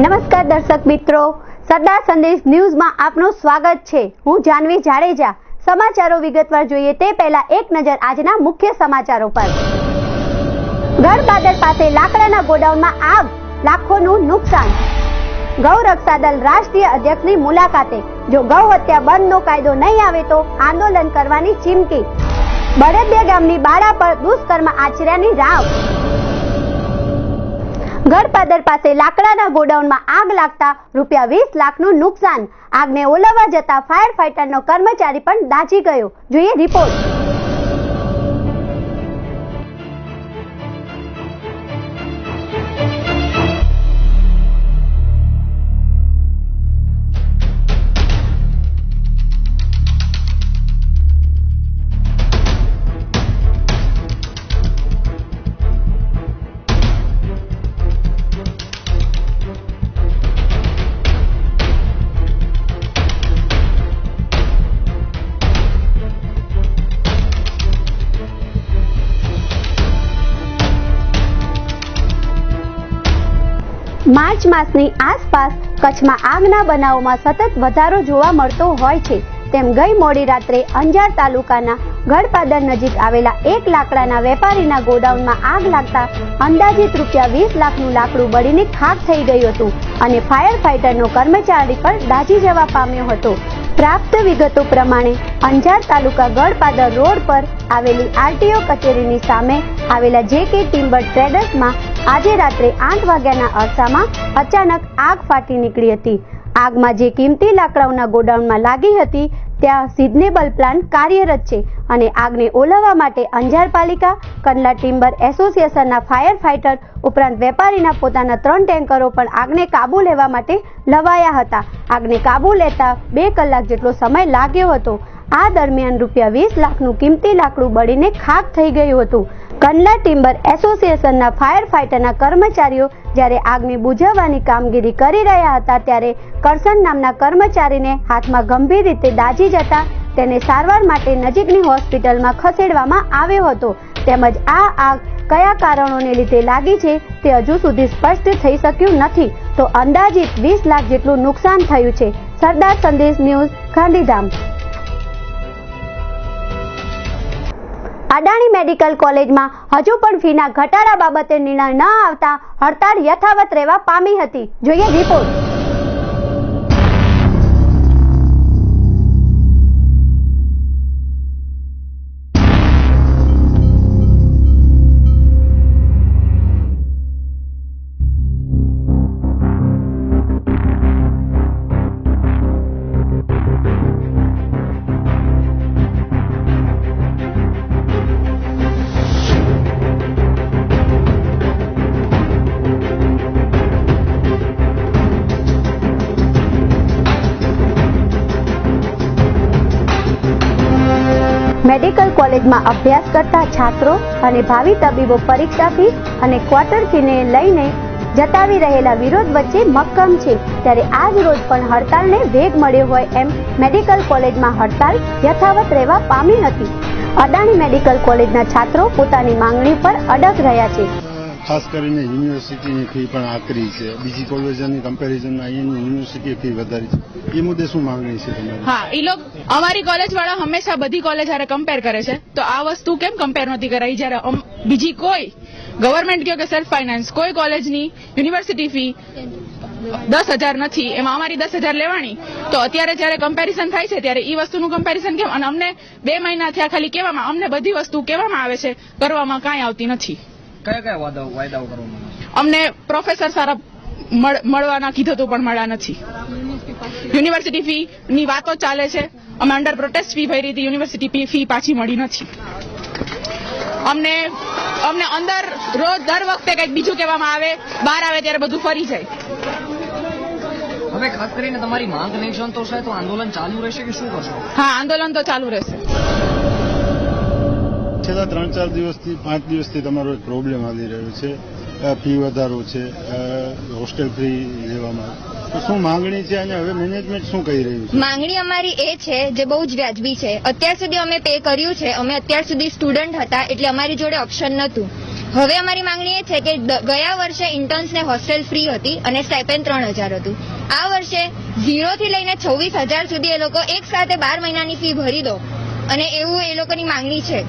નમસ્કાર દર્શક મિત્રો, સરદાર સંદેશ ન્યૂઝમાં આપનું સ્વાગત છે। હું જાનવી જાડેજા। સમાચારો વિગતવાર જોઈએ તે પહેલા એક નજર આજના મુખ્ય સમાચારો પર। ગઢપાદર પાસે લાકડાના ગોડાઉનમાં આગ, લાખોનું નુકસાન। ગૌ રક્ષા દળ રાષ્ટ્રીય અધ્યક્ષની મુલાકાતે, જો ગૌ હત્યા બંધનો કાયદો નહીં આવે તો આંદોલન કરવાની ચીમકી। બળદિયા ગામની બાળા પર દુષ્કર્મ આચર્યાની રાવ। ગઢપાદર પાસે લાકડાના ગોડાઉનમાં આગ લાગતા ₹20 લાખનું નુકસાન। આગને ઓલવવા જતા ફાયર ફાઈટરનો કર્મચારી પણ દાઝી ગયો। જોઈએ રિપોર્ટ। માર્ચ માસની આસપાસ કચ્છમાં આગના બનાવોમાં સતત વધારો જોવા મળતો હોય છે। તેમ ગઈ મોડી રાત્રે અંજાર તાલુકાના ગઢપાદર નજીક આવેલા એક લાકડાના વેપારીના ગોડાઉનમાં આગ લાગતા અંદાજિત ₹20 લાખનું લાકડું બળીને ખાક થઈ ગયું હતું અને ફાયર ફાઈટરનો કર્મચારી પણ દાઝી જવા પામ્યો હતો। પ્રાપ્ત વિગતો પ્રમાણે અંજાર તાલુકા ગઢપાદર રોડ પર આવેલી આરટીઓ કચેરીની સામે આવેલા JK ટિમ્બર ટ્રેડર્સમાં આજે રાત્રે 8 વાગ્યાના અરસામાં અચાનક આગ ફાટી નીકળી હતી। આગમાં જે કિંમતી લાકડાઓના ગોડાઉનમાં લાગી હતી ત્યાં સિઝનેબલ પ્લાન્ટ કાર્યરત છે અને આગને ઓલવવા માટે અંજાર પાલિકા, કંડલા ટિમ્બર એસોસિએશનના ફાયર ફાઈટર ઉપરાંત વેપારીના પોતાના 3 ટેન્કરો પણ આગને કાબુ લેવા માટે લવાયા હતા। આગને કાબુ લેતા 2 કલાક જેટલો સમય લાગ્યો હતો। આ દરમિયાન ₹20 લાખનું કિંમતી લાકડું બળીને ખાક થઈ ગયું હતું। કંડલા ટિમ્બર એસોસિએશનના ફાયર ફાઈટરના કર્મચારીઓ જ્યારે આગને બુઝાવવાની કામગીરી કરી રહ્યા હતા ત્યારે કરશન નામના કર્મચારીને હાથમાં ગંભીર રીતે દાઝી જતા તેને સારવાર માટે નજીકની હોસ્પિટલમાં ખસેડવામાં આવ્યો હતો। તેમજ આ આગ કયા કારણોને લીધે લાગી છે તે હજુ સુધી સ્પષ્ટ થઈ શક્યું નથી, તો અંદાજિત 20 લાખ જેટલું નુકસાન થયું છે। સરદાર સંદેશ ન્યૂઝ, ગાંધીધામ। અદાણી મેડિકલ કોલેજમાં હજુ પણ ફીના ઘટાડા બાબતે નિર્ણય ન આવતા હડતાળ યથાવત રહેવા પામી હતી। જોઈએ રિપોર્ટ। મેડિકલ કોલેજમાં અભ્યાસ કરતા છાત્રો અને ભાવિ તબીબો પરીક્ષા ફી અને ક્વાર્ટર ફીને લઈને જતાવી રહેલા વિરોધ વચ્ચે મક્કમ છે, ત્યારે આજ રોજ પણ હડતાલને વેગ મળ્યો હોય એમ મેડિકલ કોલેજમાં હડતાલ યથાવત રહેવા પામી હતી। અદાણી મેડિકલ કોલેજના છાત્રો પોતાની માંગણી પર અડગ રહ્યા છે। ખાસ કરીને યુનિવર્સિટીની ફી પણ આકરી છે, બીજી કોલેજોની કમ્પેરિઝનમાં અહીંની યુનિવર્સિટી ફી વધારી છે। એ મુદ્દે શું માંગણી છે તમારી? હા, એ લોકો અમારી કોલેજ વાળા હંમેશા બધી કોલેજ હારે કમ્પેર કરે છે, તો આ વસ્તુ કેમ કમ્પેર નથી કરાઈ? જ્યારે બીજી કોઈ ગવર્મેન્ટ કહો કે સેલ્ફ ફાઇનાન્સ કોઈ કોલેજની યુનિવર્સિટી ફી 10,000 નથી, એમાં અમારી 10,000 લેવાની, તો અત્યારે જયારે કમ્પેરિઝન થાય છે ત્યારે એ વસ્તુનું કમ્પેરિઝન કેમ? અને અમને 2 મહિના થયા ખાલી કહેવામાં, અમને બધી વસ્તુ કહેવામાં આવે છે, કરવામાં કાંઈ આવતી નથી। કયા કયા વાયદાઓ કરવામાં? અમને પ્રોફેસર સારા મળવાના કીધું તો પણ મળ્યા નથી। યુનિવર્સિટી ફી ની વાતો ચાલે છે, અમે અંડર પ્રોટેસ્ટ ફી ભરી હતી, યુનિવર્સિટી ફી પાછી મળી નથી। અમને અંદર રોજ દર વખતે કંઈક બીજું કહેવામાં આવે, બહાર આવે ત્યારે બધું ફરી જાય। હવે ખાસ કરીને તમારી માંગ નહીં સંતોષાય તો આંદોલન ચાલુ રહેશે કે શું કરશો? હા, આંદોલન તો ચાલુ રહેશે। છેલ્લા 3-4 દિવસથી 5 દિવસથી તમારો એક પ્રોબ્લેમ આવી રહ્યો છે, ફી વધારો છે, હોસ્ટેલ ફી લેવામાં, તો શું માંગણી છે અને હવે મેનેજમેન્ટ શું કહી રહ્યું છે? માંગણી અમારી એ છે જે બહુ જ વ્યાજબી છે। અત્યાર સુધી અમે પે કર્યું છે, અમે અત્યાર સુધી સ્ટુડન્ટ હતા એટલે અમારી જોડે ઓપ્શન નહોતું। હવે અમારી માંગણી એ છે કે ગયા વર્ષે ઇન્ટર્ન્સને હોસ્ટેલ ફ્રી હતી અને સ્ટાઇપેન્ડ 3000 હતું. આ વર્ષે 0 થી લઈને 26,000 સુધી એ લોકો એક સાથે 12 મહિનાની ફી ભરી દો અને એવું એ લોકોની માંગણી છે.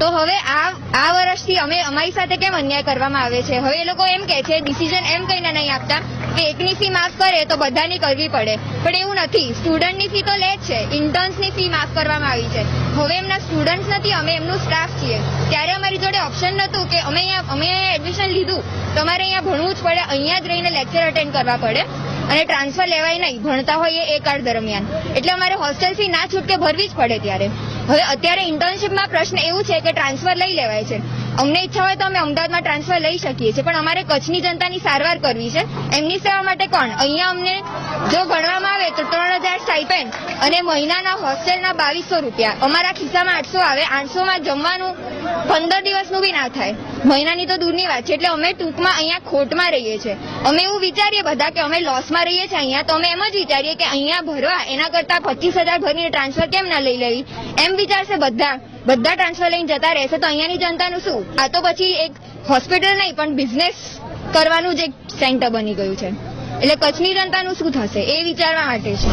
તો હવે આ વર્ષથી અમારી સાથે કેમ અન્યાય કરવામાં આવે છે? હવે એ લોકો એમ કહે છે, ડિસિઝન એમ કહીને નહીં આપતા કે એકની ફી માફ કરે તો બધાની કરવી પડે, પણ એવું નથી. સ્ટુડન્ટની ફી તો લે જ છે, ઇન્ટર્ન્સની ફી માફ કરવામાં આવી છે. હવે એમના સ્ટુડન્ટ્સ નથી, અમે એમનું સ્ટાફ છીએ. ત્યારે અમારી જોડે ઓપ્શન નહોતું કે અમે અહીંયા એડમિશન લીધું તો અમારે અહીંયા ભણવું જ પડે, અહીંયા જ રહીને લેક્ચર અટેન્ડ કરવા પડે અને ટ્રાન્સફર લેવાય નહીં ભણતા હોઈએ એ કાળ દરમિયાન. એટલે અમારે હોસ્ટેલ ફી ના છૂટકે ભરવી જ પડે. ત્યારે હવે અત્યારે ઇન્ટર્નશીપમાં પ્રશ્ન એવું છે કે ટ્રાન્સફર લઈ લેવાય છે. અમને ઈચ્છા હોય તો અમે અમદાવાદમાં ટ્રાન્સફર લઈ શકીએ છીએ, પણ અમારે કચ્છની જનતાની સારવાર કરવી છે. એમની સેવા માટે કોણ? અહીંયા અમને જો ભણવામાં આવે તો 3000 સ્ટાઇપેન્ડ અને મહિનાના હોસ્ટેલના 2200 રૂપિયા. અમારા ખિસ્સામાં 800 આવે, 800માં જમવાનું 15 દિવસનું બી ના થાય. મહિનાની તો દૂરની વાત છે. એટલે અમે ટૂંકમાં અહીંયા ખોટમાં રહીએ છીએ. અમે એવું વિચારીએ બધા કે અમે લોસમાં રહીએ છીએ અહીંયા, તો અમે એમ જ વિચારીએ કે અહીંયા ભરવા એના કરતા 25,000 ભરીને ટ્રાન્સફર કેમ ના લઈ લેવી એમ વિચારશે બધા ટ્રાન્સફર લઈને જતા રહેશે તો અહીંયાની જનતાનું શું? આ તો પછી એક હોસ્પિટલ નહીં પણ બિઝનેસ કરવાનું જ એક સેન્ટર બની ગયું છે. એટલે કચ્છની જનતાનું શું થશે એ વિચારવા માટે છે.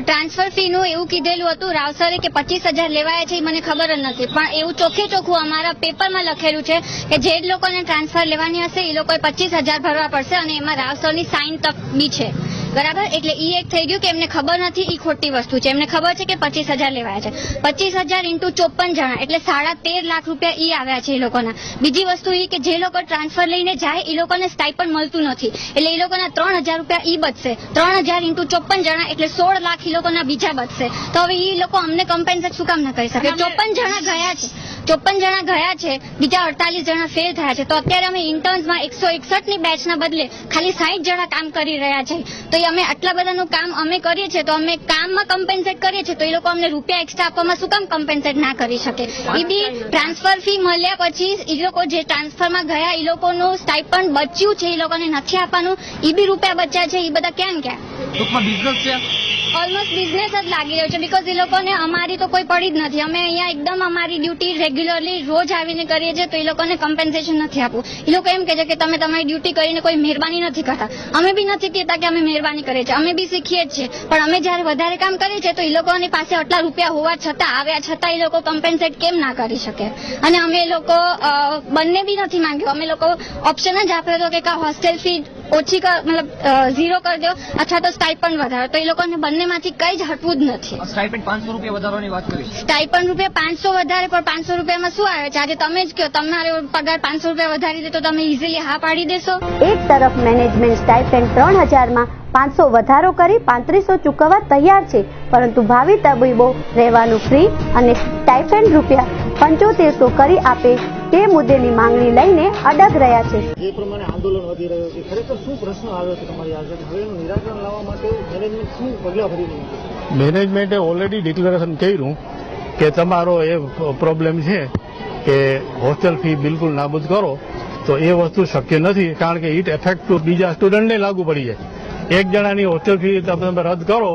ટ્રાન્સફર ફીનું એવું કીધેલું હતું રાવસરે કે 25,000 લેવાયા છે, મને ખબર જ નથી. પણ એવું ચોખ્ખે ચોખ્ખું અમારા પેપરમાં લખેલું છે કે જે લોકોને ટ્રાન્સફર લેવાની હશે એ લોકોએ 25,000 ભરવા પડશે અને એમાં રાવસરની સાઇન તક બી છે. બરાબર? એટલે ઈ એક થઈ ગયું કે એમને ખબર નથી, ઈ ખોટી વસ્તુ છે. એમને ખબર છે કે 25,000 લેવાયા છે. 25,000 × 54 જણા એટલે 13.5 લાખ રૂપિયા ઈ આવ્યા છે એ લોકોના. બીજી વસ્તુ ઈ કે જે લોકો ટ્રાન્સફર લઈને જાય એ લોકોને સ્ટાઇપન્ડ મળતું નથી, એટલે એ લોકોના 3,000 રૂપિયા ઈ બચશે. 3,000 × 54 જણા એટલે 16 લાખ ઈ લોકોના બીજા બચશે. તો હવે ઈ લોકો અમને કમ્પેન્સેટ શું કામ ના કરી શકે? 54 જણા ગયા છે, 54 જણા ગયા છે, બીજા 48 જણા ફેલ થયા છે. તો અત્યારે અમે ઇન્ટર્ન્સમાં 161 ની બેચના બદલે ખાલી 60 જણા કામ કરી રહ્યા છે. તો અમે આટલા બધાનું કામ અમે કરીએ છીએ તો અમે કામમાં કમ્પેન્સેટ કરીએ છીએ તો એ લોકો અમને રૂપિયા એક્સ્ટ્રા આપવામાં શું કામ કમ્પેન્સેટ ના કરી શકે? એ બી ટ્રાન્સફર ફી મળ્યા પછી એ લોકો જે ટ્રાન્સફરમાં ગયા એ લોકોનું સ્ટાઇપન્ડ બચ્યું છે, એ લોકોને નથી આપવાનું, એ બી રૂપિયા બચ્યા છે, એ બધા ક્યાં ગયા? ટૂંકમાં બિઝનેસ છે, ઓલમોસ્ટ બિઝનેસ જ લાગી રહ્યો છે. બીકોઝ એ લોકોને અમારી તો કોઈ પડી જ નથી. અમે અહીંયા એકદમ અમારી ડ્યુટી રેગ્યુલરલી રોજ આવીને કરીએ છીએ તો એ લોકોને કમ્પેન્સેશન નથી આપવું. એ લોકો એમ કહે છે કે તમે તમારી ડ્યુટી કરીને કોઈ મહેરબાની નથી કરતા. અમે બી નથી કહેતા કે અમે મહેરબાની કરીએ છીએ, અમે બી શીખીએ જ છીએ, પણ અમે જયારે વધારે કામ કરીએ છીએ તો એ લોકોની પાસે આટલા રૂપિયા હોવા છતાં આવ્યા છતાં એ લોકો કમ્પેન્સેટ કેમ ના કરી શકે? અને અમે એ લોકો બંને બી નથી માંગ્યું. અમે લોકો ઓપ્શન જ આપ્યો હતો કે હોસ્ટેલ ફી ઓછી મતલબ 0 કરી દો અથવા તો સ્ટાઇપન્ડ વધારો, તો એ લોકોને બંનેમાંથી કઈ જ હટવું જ નથી. સ્ટાઇપેન્ડ 500 રૂપિયા વધારવાની વાત કરી. સ્ટાઇપન્ડ રૂપિયા 500 વધારે, પણ 500 રૂપિયામાં શું આવે છે? આજે તમે જ કહો તમારો પગાર 500 રૂપિયા વધારી દે તો તમે ઇઝીલી હા પાડી દેશો? એક તરફ મેનેજમેન્ટ સ્ટાઇપેન્ડ 3,000માં 500 વધારો કરી 3500 ચૂકવવા તૈયાર છે, પરંતુ ભાવિ તબીબો રહેવાનું ફ્રી અને સ્ટાઇપેન્ડ રૂપિયા 7500 કરી આપે તે મુદ્દેની માંગણી લઈને અડગ રહ્યા છે. જે પ્રમાણે આંદોલન વધી રહ્યું છે, ખરેખર શું પ્રશ્ન આવ્યો છે તમારી આગળ? હવે એનું નિરાકરણ લાવવા માટે મેનેજમેન્ટ શું પગલાં ભરી રહ્યું છે? મેનેજમેન્ટે ઓલરેડી ડિક્લેરેશન કર્યું કે તમારો એ પ્રોબ્લેમ છે કે હોસ્ટેલ ફી બિલકુલ નાબૂદ કરો, તો એ વસ્તુ શક્ય નથી, કારણ કે ઇટ એફેક્ટ બીજા સ્ટુડન્ટને લાગુ પડી જાય. એક જણાની હોસ્ટેલ ફી તમે રદ કરો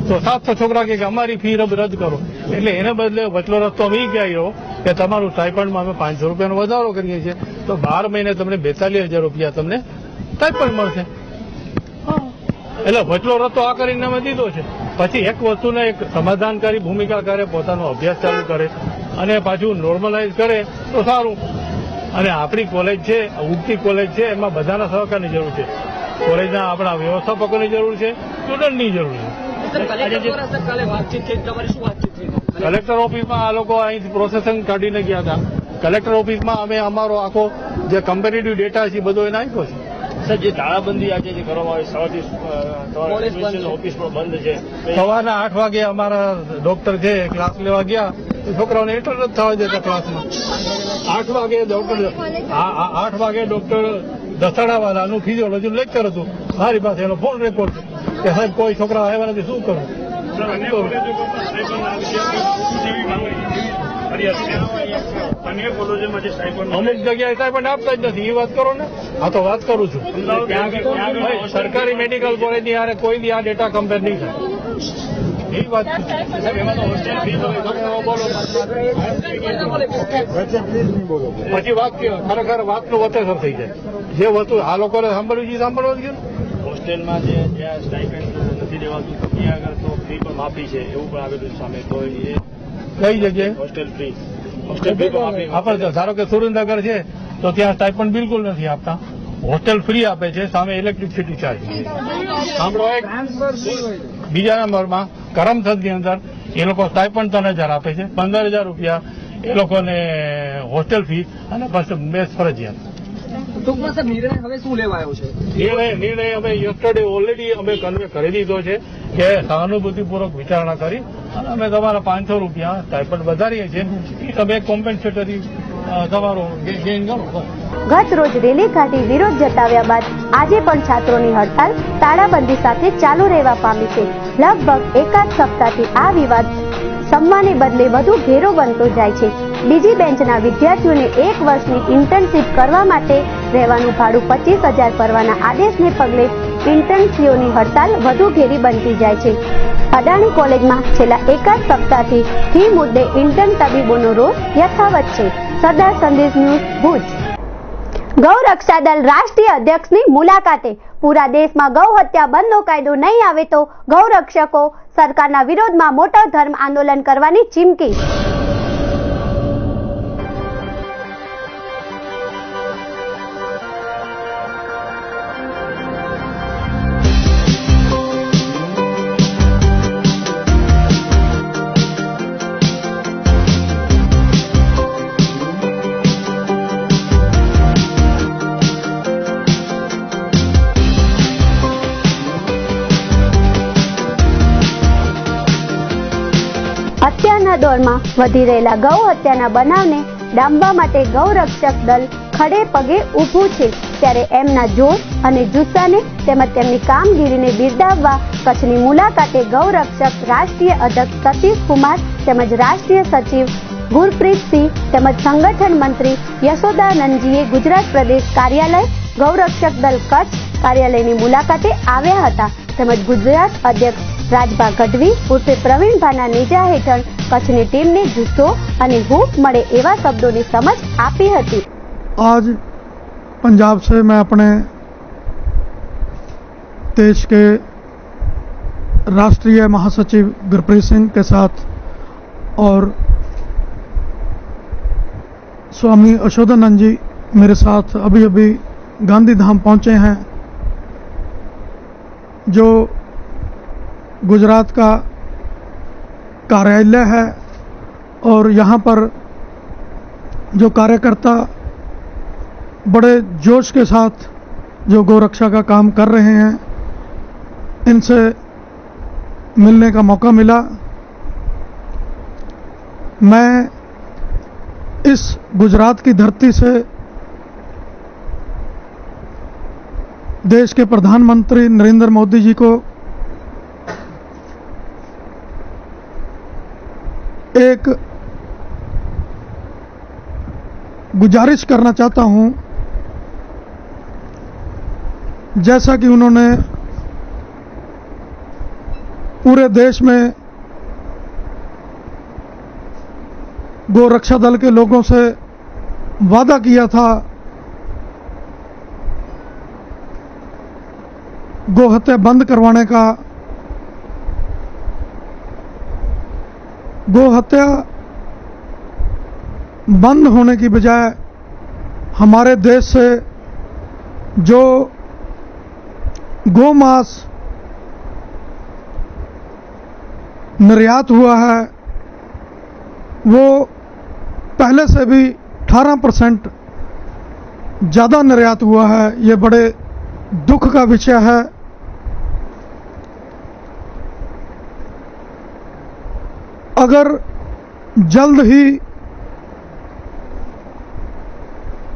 તો 700 છોકરા કે અમારી ફી રદ કરો, એટલે એને બદલે વચલો રસ્તો અમે કહ્યો કે તમારું સ્ટાઇપન્ડમાં અમે 500 રૂપિયાનો વધારો કરીએ છીએ, તો 12 મહિને તમને 42,000 રૂપિયા તમને સ્ટાઇપન્ડ મળશે. એટલે વચલો રસ્તો આ કરીને અમે દીધો છે. પછી એક વસ્તુને એક સમાધાનકારી ભૂમિકા કરે, પોતાનો અભ્યાસ ચાલુ કરે અને પાછું નોર્મલાઇઝ કરે તો સારું. અને આપણી કોલેજ છે, ઉગતી કોલેજ છે, એમાં બધાના સહકારની જરૂર છે. કોલેજના આપણા વ્યવસ્થાપકોની જરૂર છે, સ્ટુડન્ટની જરૂર છે. કલેક્ટર ઓફિસમાં આ લોકો અહીંથી પ્રોસેસિંગ કાઢીને ગયા હતા. કલેક્ટર ઓફિસમાં અમે અમારો આખો જે કમ્પેરેટિવ ડેટા છે બધો એને આપ્યો છે. સર, જે તાળાબંધી આજે જે કરવામાં આવી, ઓફિસ પણ બંધ છે. સવારના 8 વાગે અમારા ડોક્ટર છે ક્લાસ લેવા ગયા, છોકરાઓને એન્ટર નથી થવા દેતા ક્લાસમાં. 8 વાગે ડોક્ટર દસાડાવાળાનું ફિઝિયોલોજી લેક્ચર હતું, મારી પાસે એનો ફોન રેકોર્ડ કે સાહેબ કોઈ છોકરા આવ્યા નથી, શું કરું? અમુક જગ્યાએ સ્ટાઇપન્ડ આપતા જ નથી, એ વાત કરો ને. હા તો વાત કરું છું. સરકારી મેડિકલ કોલેજની યારે કોઈ દી આ ડેટા કમ્પેર નહીં થાય. એ વાત સાહેબ, એમાં તો હોસ્ટેલ ફી તમે બોલો વચ્ચે પ્લીઝ નહીં બોલો. પછી વાત ખરેખર વાતનું વતેસર થઈ જાય. જે વસ્તુ આ લોકોને સાંભળવી છે સાંભળવા જ ગયું. હોસ્ટેલમાં જ્યાં સ્ટાઇપેન્ડ નથી દેવાતું ત્યાં આગળ તો ફી પણ માફી છે એવું પણ આવેલું સામે. તો એ કઈ જગ્યાએ હોસ્ટેલ ફી પણ માફી આપણે ધારો કે સુરેન્દ્રનગર છે તો ત્યાં સ્ટાઇપન્ડ બિલકુલ નથી આપતા. હોસ્ટેલ ફ્રી આપે છે, સામે ઇલેક્ટ્રિસિટી ચાર્જ. સાંભળો, એક બીજા નંબરમાં કરમસદની અંદર એ લોકો સ્ટાઇપન્ડ 3,000 આપે છે, 15,000 રૂપિયા એ લોકોને હોસ્ટેલ ફી અને પછી મેસ ફરજિયાત. ટૂંકમાં સાહેબ નિર્ણય હવે શું લેવાયો છે? નિર્ણય અમે યસ્ટરડે ઓલરેડી અમે કન્વે કરી દીધો છે કે સહાનુભૂતિપૂર્વક વિચારણા કરી અને અમે તમારા 500 રૂપિયા સ્ટાઇપન્ડ વધારીએ છીએ. એ તમે કોમ્પેન્સેટરી તમારો ગેઇન ગણો. ગત રોજ રેલી કાઢી વિરોધ જતાવ્યા બાદ આજે પણ છાત્રોની હડતાલ તાળાબંધી સાથે ચાલુ રહેવા પામી છે. લગભગ એકાદ સપ્તાહથી આ વિવાદ સંવાને બદલે વધુ ઘેરો બનતો જાય છે. બીજી બેન્ચના વિદ્યાર્થીઓને 1 વર્ષની ઇન્ટર્નશીપ કરવા માટે રહેવાનું ભાડું 25,000 કરવાના આદેશને પગલે ઇન્ટર્નશીઓની હડતાલ વધુ ઘેરી બનતી જાય છે. અદાણી કોલેજમાં છેલ્લા એકાદ સપ્તાહથી ફી મુદ્દે ઇન્ટર્ન તબીબોનો રોષ યથાવત છે. સરદાર સંદેશ ન્યૂઝ ભુજ. ગૌરક્ષા દળ રાષ્ટ્રીય અધ્યક્ષની મુલાકાતે. પૂરા દેશમાં ગૌ હત્યા બંધનો કાયદો નહીં આવે તો ગૌરક્ષકો સરકારના વિરોધમાં મોટા ધર્મ આંદોલન કરવાની ચીમકી. અત્યારના દોરમાં વધી રહેલા ગૌ હત્યાના બનાવને ડામવા માટે ગૌરક્ષક દળ ખડે પગે ઊભું છે. ત્યારે એમના જોશ અને જુસ્સાને તેમજ તેમની કામગીરીને બિરદાવવા કચ્છની મુલાકાતે ગૌરક્ષક રાષ્ટ્રીય અધ્યક્ષ સતીશ કુમાર તેમજ રાષ્ટ્રીય સચિવ ગુરપ્રીતસિંહ તેમજ સંગઠન મંત્રી યશોદાનંદજીએ ગુજરાત પ્રદેશ કાર્યાલય ગૌરક્ષક દળ કચ્છ કાર્યાલયની મુલાકાતે આવ્યા હતા. તેમજ ગુજરાત અધ્યક્ષ રાજભા ગઢવી ઉર્ફે પ્રવીણભાના નેજા હેઠળ કચ્છની ટીમને જુસ્સો અને હૂંફ મળે એવા શબ્દોની સમજ આપી હતી. आज पंजाब से मैं अपने देश के राष्ट्रीय महासचिव गुरप्रीत सिंह के साथ और स्वामी यशोदानंद जी मेरे साथ अभी अभी गांधी धाम पहुंचे हैं, जो गुजरात का कार्यालय है। और यहाँ पर जो कार्यकर्ता बड़े जोश के साथ जो गौरक्षा का काम कर रहे हैं, इनसे मिलने का मौका मिला। मैं इस गुजरात की धरती से देश के प्रधानमंत्री नरेंद्र मोदी जी को एक गुजारिश करना चाहता हूं, जैसा कि उन्होंने पूरे देश में गौरक्षा दल के लोगों से वादा किया था गोहत्या बंद करवाने का। गोहत्या बंद होने की बजाय हमारे देश से जो गोमांस निर्यात हुआ है वो पहले से भी 18% ज़्यादा निर्यात हुआ है। ये बड़े दुख का विषय है। अगर जल्द ही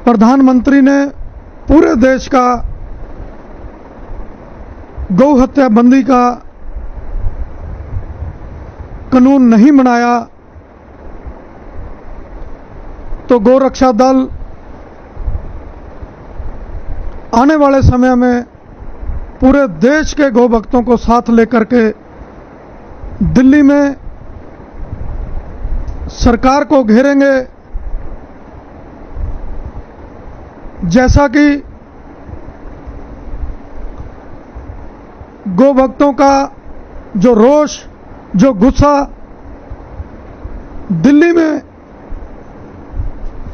प्रधानमंत्री ने पूरे देश का गौ हत्या बंदी का कानून नहीं बनाया तो गौरक्षा दल आने वाले समय में पूरे देश के गौ भक्तों को साथ लेकर के दिल्ली में सरकार को घेरेंगे, जैसा कि गौ भक्तों का जो रोष, जो गुस्सा दिल्ली में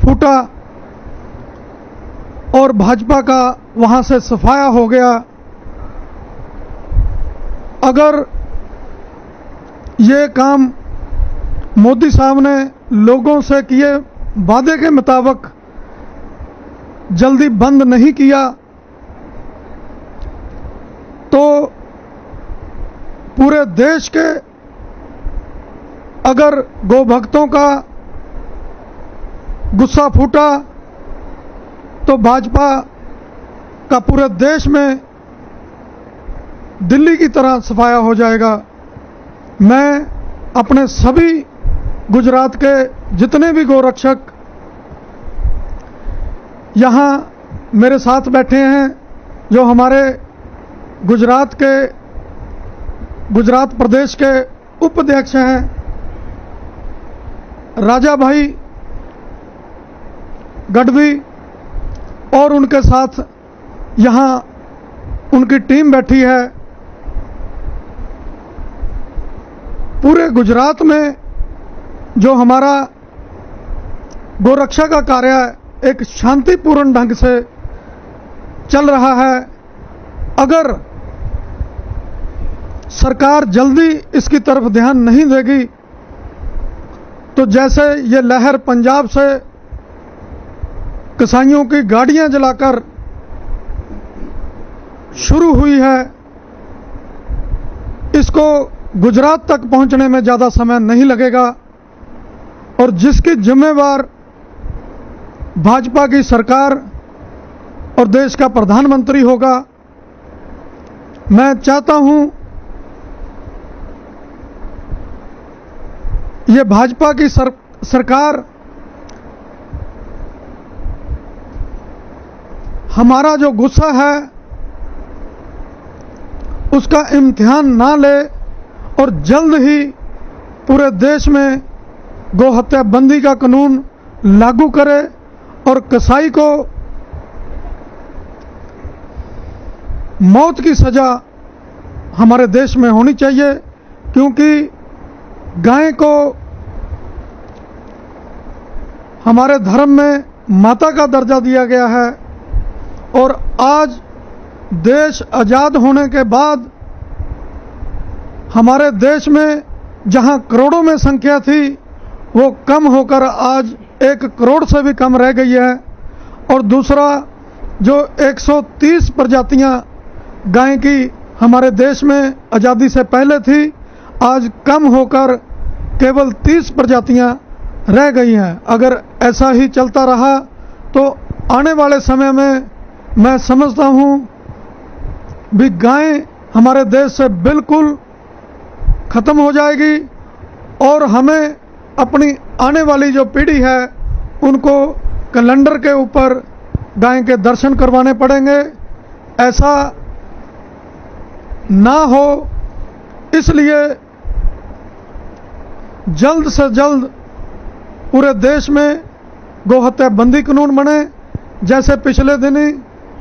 फूटा और भाजपा का वहां से सफाया हो गया। अगर ये काम मोदी साहब ने लोगों से किए वादे के मुताबिक जल्दी बंद नहीं किया तो पूरे देश के अगर गौ भक्तों का गुस्सा फूटा तो भाजपा का पूरे देश में दिल्ली की तरह सफाया हो जाएगा। मैं अपने सभी गुजरात के जितने भी गोरक्षक यहाँ मेरे साथ बैठे हैं, जो हमारे गुजरात प्रदेश के उपाध्यक्ष हैं, राजा भाई गढ़वी और उनके साथ यहाँ उनकी टीम बैठी है, पूरे गुजरात में जो हमारा गोरक्षा का कार्य एक शांतिपूर्ण ढंग से चल रहा है। अगर सरकार जल्दी इसकी तरफ ध्यान नहीं देगी तो जैसे ये लहर पंजाब से कसाईयों की गाड़ियां जलाकर शुरू हुई है, इसको गुजरात तक पहुंचने में ज्यादा समय नहीं लगेगा और जिसकी जिम्मेवार भाजपा की सरकार और देश का प्रधानमंत्री होगा। मैं चाहता हूं ये भाजपा की सरकार हमारा जो गुस्सा है उसका इम्तिहान ना ले और जल्द ही पूरे देश में गौ हत्या बंदी का कानून लागू करे और कसाई को मौत की सजा हमारे देश में होनी चाहिए, क्योंकि गाय को हमारे धर्म में माता का दर्जा दिया गया है और आज देश आजाद होने के बाद हमारे देश में जहां करोड़ों में संख्या थी वो कम होकर आज 1 करोड़ से भी कम रह गई है। और दूसरा, जो 130 प्रजातियां गाय की हमारे देश में आज़ादी से पहले थी, आज कम होकर केवल 30 प्रजातियां रह गई हैं। अगर ऐसा ही चलता रहा तो आने वाले समय में मैं समझता हूं भी गाय हमारे देश से बिल्कुल खत्म हो जाएगी और हमें अपनी आने वाली जो पीढ़ी है उनको कैलेंडर के ऊपर गाय के दर्शन करवाने पड़ेंगे। ऐसा ना हो, इसलिए जल्द से जल्द पूरे देश में गोहत्या बंदी कानून बने। जैसे पिछले दिन ही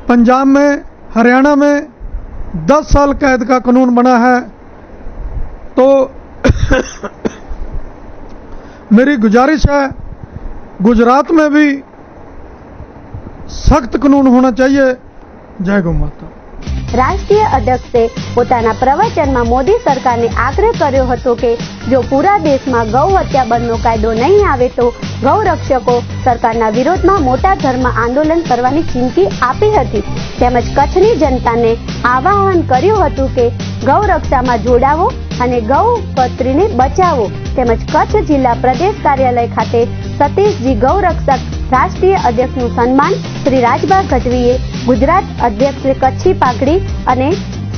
पंजाब में, हरियाणा में 10 साल कैद का कानून बना है, तो मेरी गुजारिश है गुजरात में भी सख्त कानून होना चाहिए। जय गौ माता। રાષ્ટ્રીય અધ્યક્ષે પોતાના પ્રવચનમાં મોદી સરકારને આગ્રહ કર્યો હતો કે જો પૂરા દેશમાં ગૌ હત્યા બંધનો કાયદો નહીં આવે તો ગૌ રક્ષકો સરકારના વિરોધમાં મોટા ધર્મ આંદોલન કરવાની ચીમકી આપી હતી। તેમજ કચ્છની જનતાને આહ્વાન કર્યું હતું કે ગૌ રક્ષામાં જોડાવો અને ગૌ પત્રીને બચાવો। તેમજ કચ્છ જિલ્લા પ્રદેશ કાર્યાલય ખાતે સતીશજી ગૌ રક્ષક રાષ્ટ્રીય અધ્યક્ષનું સન્માન શ્રી રાજભા ગઢવીએ ગુજરાત અધ્યક્ષ કચ્છી પાઘડી અને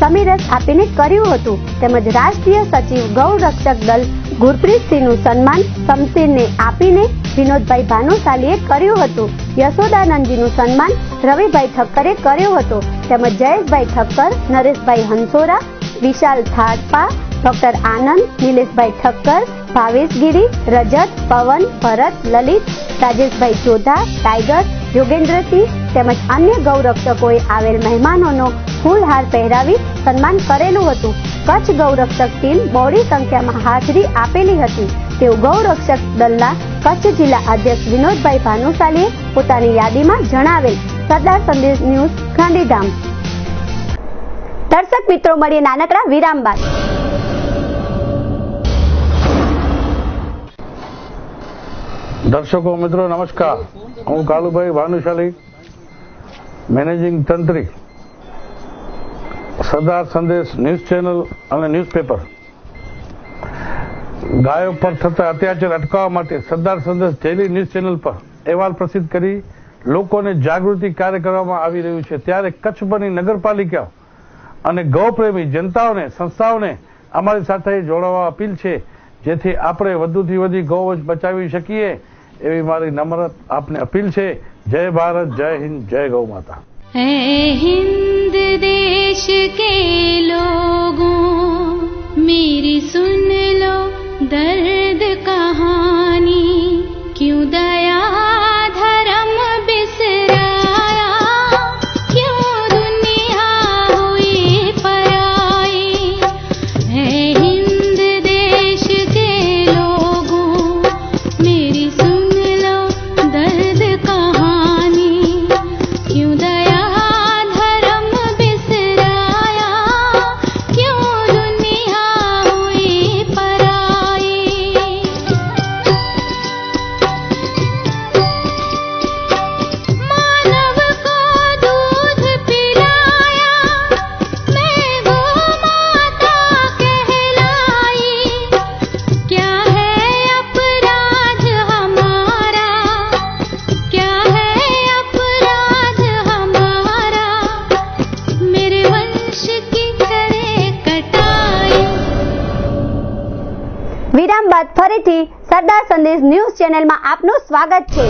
સમીરસ આપીને કર્યું હતું। તેમજ રાષ્ટ્રીય સચિવ ગૌ રક્ષક દળ ગુરપ્રીતસિંહનું સન્માન શમશીરને આપીને વિનોદભાઈ ભાનુશાલીએ કર્યું હતું। યશોદાનંદજીનું સન્માન રવિભાઈ ઠક્કરે કર્યું હતું। તેમજ જયેશભાઈ ઠક્કર, નરેશભાઈ હંસોરા, વિશાલ થાડપા, ડોક્ટર આનંદ, નિલેશભાઈ ઠક્કર, ભાવેશ ગીરી, રજત, પવન, ભરત, લલિત, રાજેશભાઈ જોધા, ટાઈગર, યોગેન્દ્રસિંહ તેમજ અન્ય ગૌરક્ષકોએ આવેલ મહેમાનોનો ફૂલહાર પહેરાવી સન્માન કરેલું હતું. કચ્છ ગૌરક્ષક ટીમ બહોળી સંખ્યામાં હાજરી આપેલી હતી તેવું ગૌરક્ષક દળના કચ્છ જિલ્લા અધ્યક્ષ વિનોદભાઈ ભાનુશાલીએ પોતાની યાદીમાં જણાવેલ. સરદાર સંદેશ ન્યૂઝ, ગાંધીધામ. દર્શક મિત્રો, મળીએ નાનકડા વિરામ બાદ. દર્શકો મિત્રો નમસ્કાર. હું કાલુભાઈ ભાનુશાલી, મેનેજિંગ તંત્રી, સરદાર સંદેશ ન્યૂઝ ચેનલ અને ન્યૂઝપેપર. ગાયો પર થતા અત્યાચાર અટકાવવા માટે સરદાર સંદેશ ડેલી ન્યૂઝ ચેનલ પર અહેવાલ પ્રસિદ્ધ કરી લોકોને જાગૃતિ કાર્ય કરવામાં આવી રહ્યું છે. ત્યારે કચ્છભરની નગરપાલિકા અને ગૌપ્રેમી જનતાઓને, સંસ્થાઓને અમારી સાથે જોડાવા અપીલ છે, જેથી આપણે વધુથી વધુ ગૌવંશ બચાવી શકીએ એવી મારી નમ્ર આપને અપીલ છે. જય ભારત, જય હિન્દ, જય ગૌ માતા. है हिंद देश के लोगों, मेरी सुन लो दर्द कहानी. क्यों दया धर्म बिसराया, क्यों दुनिया हुई पराई. है हिंद देश के लोगों, मेरी सुन लो दर्द कहानी. क्यों दया વિરામ બાદ ફરીથી સરદાર સંદેશ ન્યૂઝ ચેનલમાં આપનું સ્વાગત છે.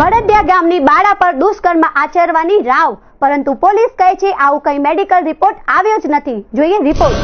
બળદિયા ગામની બાળા પર દુષ્કર્મ આચરવાની રાવ, પરંતુ પોલીસ કહે છે આવું કંઈ મેડિકલ રિપોર્ટ આવ્યો જ નથી. જોઈએ રિપોર્ટ.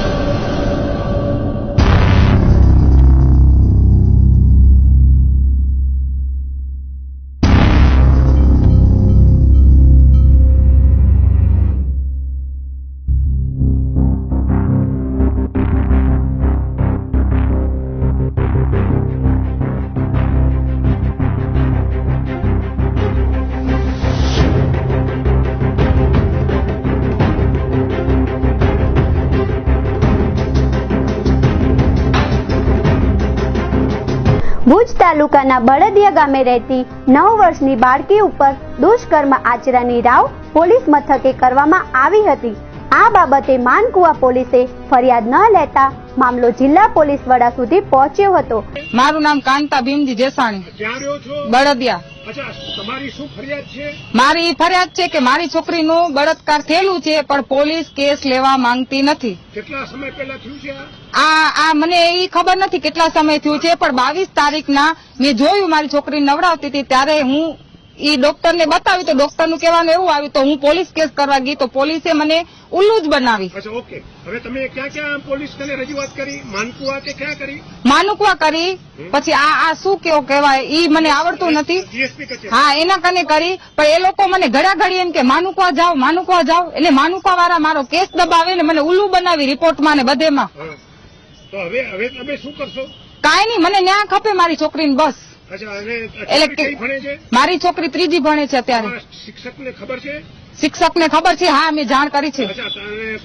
ભુજ તાલુકાના બળદિયા ગામે રહેતી 9 વર્ષની બાળકી ઉપર દુષ્કર્મ આચરાની રાવ પોલીસ મથકે કરવામાં આવી હતી. આ બાબતે માનકુવા પોલીસે ફરિયાદ ન લેતા મામલો જિલ્લા પોલીસ વડા સુધી પહોંચ્યો હતો. મારું નામ કાંતા ભીમજી જેસાણી, બળદિયા. તમારી શું ફરિયાદ છે? મારી ફરિયાદ છે કે મારી છોકરીનું બળાત્કાર થયેલું છે, પણ પોલીસ કેસ લેવા માંગતી નથી. કેટલા સમય પહેલા થયું છે આ મને એ ખબર નથી કેટલા સમય થયું છે, પણ 22 તારીખના મેં જોયું મારી છોકરી નવડાવતી હતી ત્યારે હું ઈ ડોક્ટરને બતાવી તો ડોક્ટરનું કહેવાનું એવું આવ્યું તો હું પોલીસ કેસ કરવા ગઈ તો પોલીસે મને ઉલ્લુ જ બનાવી. અચ્છા, ઓકે. હવે તમે ક્યાં ક્યાં પોલીસને રજૂઆત કરી? માનકુવા કે ક્યાં કરી? માનુકવા કરી, પછી આ શું કેવું કહેવાય ઈ મને આવડતું નથી. હા, એના કને કરી, પણ એ લોકો મને ઘડા ઘડી એમ કે માનુકવા જાઓ, એટલે માનુકવા વાળા મારો કેસ દબાવે ને મને ઉલ્લુ બનાવી રિપોર્ટમાં ને બધેમાં. તો હવે તમે શું કરશો? કાંઈ નહીં, મને ન્યાય ખપે મારી છોકરીને બસ. મારી છોકરી 3જી ભણે છે અત્યારે. શિક્ષકને ખબર છે? શિક્ષકને ખબર છે, હા મેં જાણ કરી છે.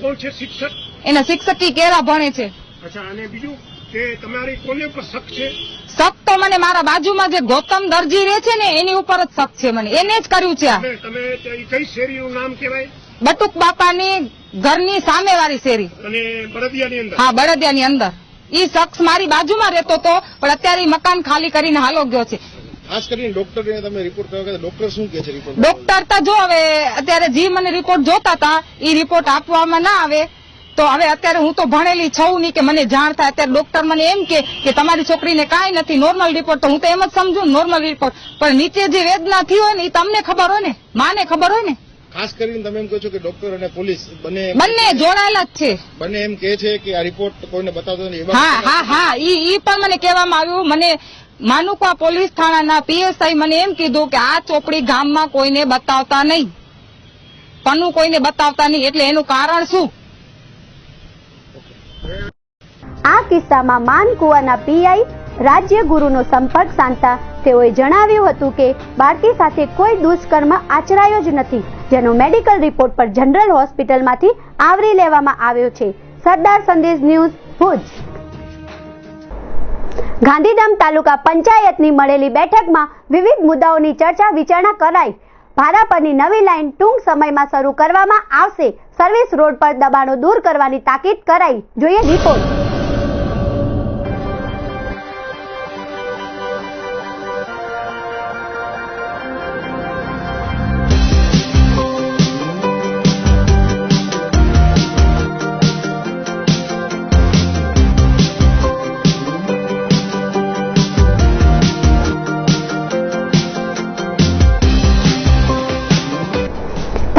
કોણ છે શિક્ષક? એના શિક્ષક કેરા ભણે છે. અચ્છા, અને બીજું કે તમારી કોને પર શક છે? શક તો મને મારા બાજુમાં જે ગૌતમ દરજી રહે છે ને એની ઉપર જ શક છે, મને એને જ કર્યું છે. તમે કઈ શેરીનું નામ કહેવાય? બટુક બાપાની ઘરની સામેવાળી શેરી. અને બળદિયાની અંદર? હા, બળદિયાની અંદર. ઈ શખ્સ મારી બાજુમાં રહેતો હતો, પણ અત્યારે મકાન ખાલી કરીને હાલો ગયો છે. ખાસ કરીને ડોક્ટરને તમે રિપોર્ટ કર્યો, ડોક્ટર શું કહે છે? રિપોર્ટ ડોક્ટર તો જો હવે અત્યારે જે મને રિપોર્ટ જોતા હતા એ રિપોર્ટ આપવામાં ના આવે તો હવે અત્યારે હું તો ભણેલી છું નહીં કે મને જાણ થાય. અત્યારે ડોક્ટર મને એમ કે તમારી છોકરીને કાંઈ નથી, નોર્મલ રિપોર્ટ. તો હું તો એમ જ સમજુ નોર્મલ રિપોર્ટ, પણ નીચે જે વેદના થઈ હોય ને એ તમને ખબર હોય ને, માને ખબર હોય ને. ખાસ કરીને તમે એમ કહો છો કે ડોક્ટર અને પોલીસ બંને જોડાયેલા જ છે. બંને એમ કહે છે કે આ રિપોર્ટ કોઈને બતાવતો નથી. હા ઈ પણ મને કહેવામાં આવ્યું. મને માનુકા પોલીસ થાણાના પીએસઆઈ મને એમ કીધું કે આ ચોપડી ગામમાં કોઈને બતાવતા નહીં, પન્નું કોઈને બતાવતા નહીં. એટલે એનું કારણ શું? આ કિસ્સામાં માનકુવાના પીઆઈ રાજ્ય ગુરુનો સંપર્ક સાધતા તેઓએ જણાવ્યું હતું કે બાળકી સાથે કોઈ દુષ્કર્મ આચરાયો જ નથી, જેનો મેડિકલ રિપોર્ટ પર જનરલ હોસ્પિટલમાંથી આવરી લેવામાં આવ્યો છે. સરદાર સંદેશ ન્યૂઝ, ભુજ. ગાંધીધામ તાલુકા પંચાયતની મળેલી બેઠકમાં વિવિધ મુદ્દાઓની ચર્ચા વિચારણા કરાઈ. ભારા પરની નવી લાઇન ટૂંક સમયમાં શરૂ કરવામાં આવશે. સર્વિસ રોડ પર દબાણો દૂર કરવાની તાકીદ કરાઈ. જોઈએ રિપોર્ટ.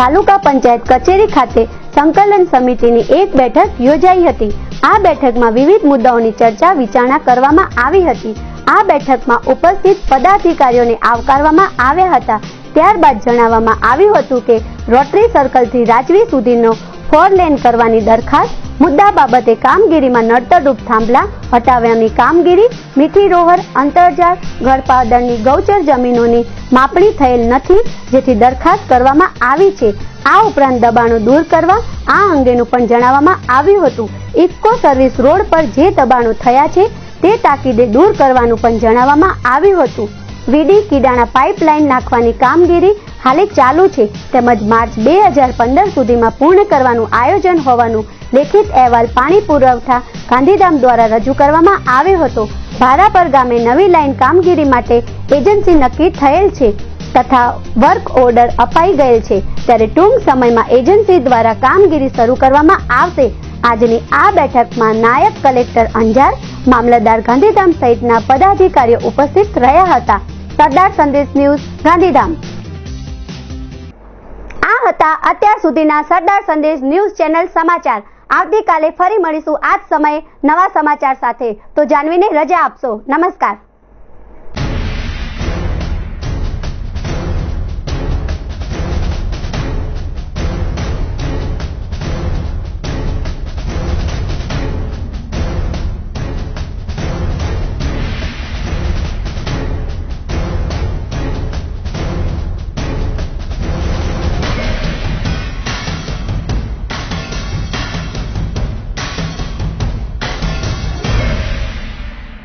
તાલુકા પંચાયત કચેરી ખાતે સંકલન સમિતિની એક બેઠક યોજાઈ હતી. આ બેઠકમાં વિવિધ મુદ્દાઓની ચર્ચા વિચારણા કરવામાં આવી હતી. આ બેઠકમાં ઉપસ્થિત પદાધિકારીઓને આવકારવામાં આવ્યા હતા. ત્યારબાદ જણાવવામાં આવ્યું હતું કે રોટરી સર્કલથી રાજવી સુધીનો 4 લેન કરવાની દરખાસ્ત, મુદ્દા બાબતે કામગીરીમાં નડતરરૂપ થાંભલા હટાવવાની કામગીરી, મીઠી રોહર, અંતરજાળ, ગળપાદરની ગૌચર જમીનોની માપણી થયેલ નથી, જેથી દરખાસ્ત કરવામાં આવી છે. આ ઉપરાંત દબાણો દૂર કરવા આ અંગેનું પણ જણાવવામાં આવ્યું હતું. ઇફકો સર્વિસ રોડ પર જે દબાણો થયા છે તે તાકીદે દૂર કરવાનું પણ જણાવવામાં આવ્યું હતું. વીડી કીડાણા પાઇપલાઇન નાખવાની કામગીરી હાલે ચાલુ છે, તેમજ માર્ચ 2015 સુધીમાં પૂર્ણ કરવાનું આયોજન હોવાનું લેખિત અહેવાલ પાણી પુરવઠા ગાંધીધામ દ્વારા રજૂ કરવામાં આવ્યો હતો. ભારાપર ગામે નવી લાઇન કામગીરી માટે એજન્સી નક્કી થયેલ છે તથા વર્ક ઓર્ડર અપાઈ ગયેલ છે, ત્યારે ટૂંક સમયમાં એજન્સી દ્વારા કામગીરી શરૂ કરવામાં આવશે. આજની આ બેઠકમાં નાયબ કલેક્ટર અંજાર, મામલતદાર ગાંધીધામ સહિતના પદાધિકારીઓ ઉપસ્થિત રહ્યા હતા. સરદાર સંદેશ ન્યૂઝ, ગાંધીધામ. આ હતા અત્યાર સુધીના સરદાર સંદેશ ન્યૂઝ ચેનલ સમાચાર. આવતીકાલે ફરી મળીશું આ જ સમયે નવા સમાચાર સાથે. તો જાનવીને રજા આપશો. નમસ્કાર.